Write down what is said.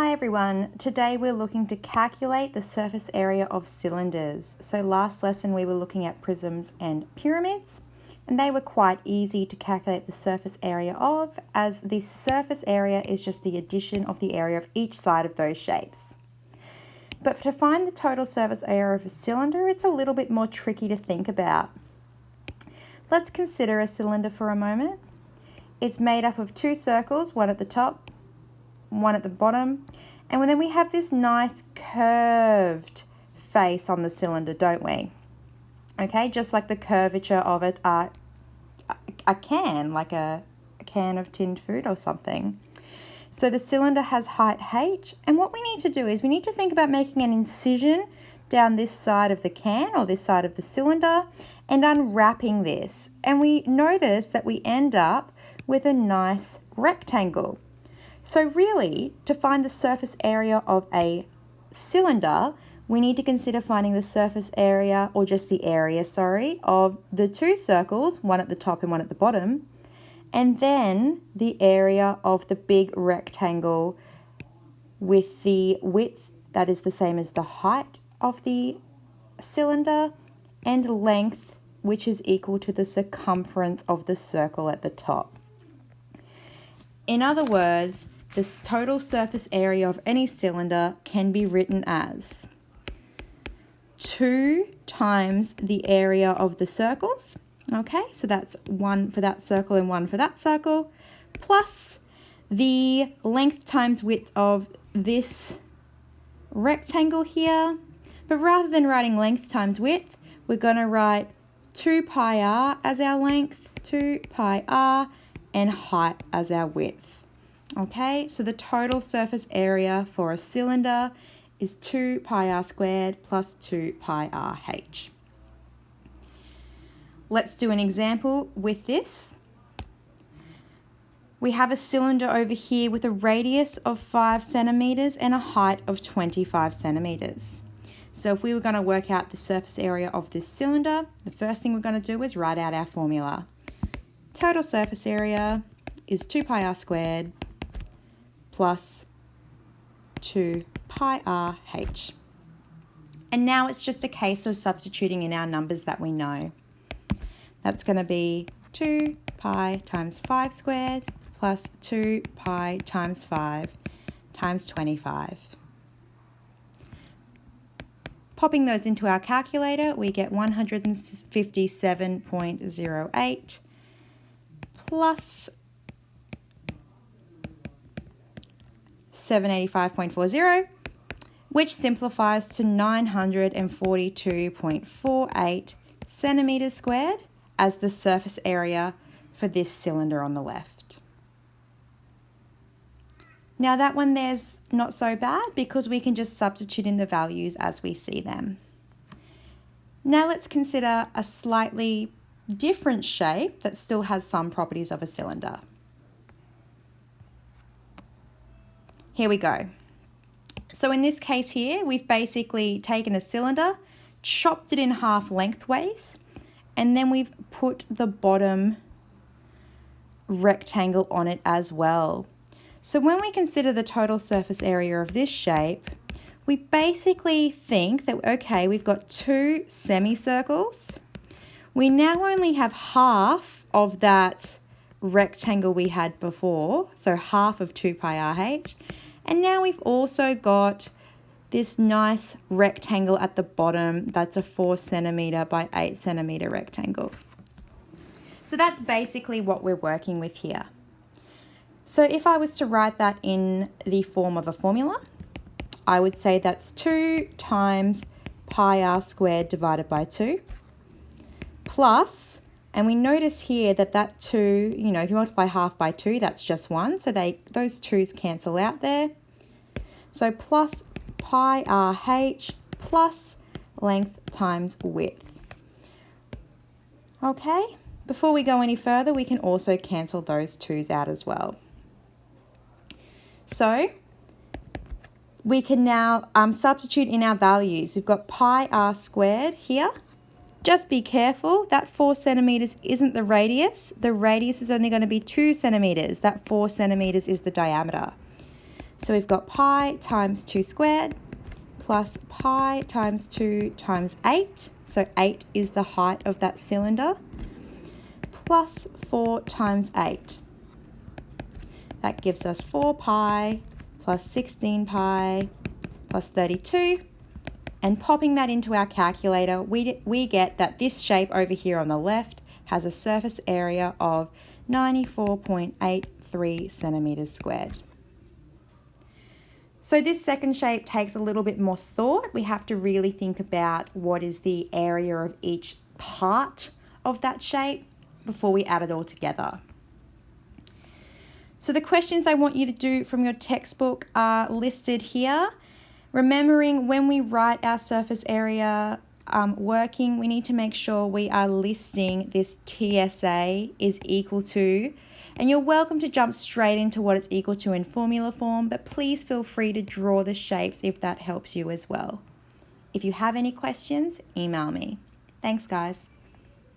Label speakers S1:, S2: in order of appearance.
S1: Hi everyone, today we're looking to calculate the surface area of cylinders. So last lesson we were looking at prisms and pyramids, and they were quite easy to calculate the surface area of, as the surface area is just the addition of the area of each side of those shapes. But to find the total surface area of a cylinder, it's a little bit more tricky to think about. Let's consider a cylinder for a moment. It's made up of two circles, one at the top, one at the bottom, and then we have this nice curved face on the cylinder, don't we? Okay, just like the curvature of it, a can, like a can of tinned food or something. So the cylinder has height h, and what we need to do is we need to think about making an incision down this side of the can or this side of the cylinder and unwrapping this, and we notice that we end up with a nice rectangle. So really, to find the surface area of a cylinder, we need to consider finding the surface area, or just the area, of the two circles, one at the top and one at the bottom, and then the area of the big rectangle with the width that is the same as the height of the cylinder, and length, which is equal to the circumference of the circle at the top. In other words, the total surface area of any cylinder can be written as 2 times the area of the circles, okay, so that's 1 for that circle and 1 for that circle, plus the length times width of this rectangle here. But rather than writing length times width, we're going to write 2 pi r as our length, 2 pi r, and height as our width. Okay, so the total surface area for a cylinder is 2 pi r squared plus 2 pi r h. Let's do an example with this. We have a cylinder over here with a radius of 5 centimeters and a height of 25 centimeters. So if we were going to work out the surface area of this cylinder, the first thing we're going to do is write out our formula. Total surface area is 2 pi r squared plus 2 pi r h. And now it's just a case of substituting in our numbers that we know. That's going to be 2 pi times 5 squared plus 2 pi times 5 times 25. Popping those into our calculator, we get 157.08 plus 785.40, which simplifies to 942.48 centimeters squared as the surface area for this cylinder on the left. Now that one there's not so bad because we can just substitute in the values as we see them. Now let's consider a slightly different shape that still has some properties of a cylinder. Here we go. So in this case here, we've basically taken a cylinder, chopped it in half lengthways, and then we've put the bottom rectangle on it as well. So when we consider the total surface area of this shape, we basically think that, okay, we've got two semicircles. We now only have half of that rectangle we had before, so half of 2 pi r h. And now we've also got this nice rectangle at the bottom that's a 4 centimeter by 8 centimeter rectangle. So that's basically what we're working with here. So if I was to write that in the form of a formula, I would say that's 2 times pi r squared divided by 2 plus, and we notice here that that 2, if you multiply half by 2, that's just 1. So those 2's cancel out there. So plus pi r h plus length times width. Okay, before we go any further, we can also cancel those 2's out as well. So we can now substitute in our values. We've got pi r squared here. Just be careful, that 4 centimeters isn't the radius. The radius is only going to be 2 centimeters. That 4 centimeters is the diameter. So we've got pi times 2 squared plus pi times 2 times 8. So 8 is the height of that cylinder, plus 4 times 8. That gives us 4 pi plus 16 pi plus 32. And popping that into our calculator, we get that this shape over here on the left has a surface area of 94.83 centimetres squared. So this second shape takes a little bit more thought. We have to really think about what is the area of each part of that shape before we add it all together. So the questions I want you to do from your textbook are listed here. Remembering when we write our surface area working, we need to make sure we are listing this TSA is equal to, and you're welcome to jump straight into what it's equal to in formula form, but please feel free to draw the shapes if that helps you as well. If you have any questions, email me. Thanks, guys.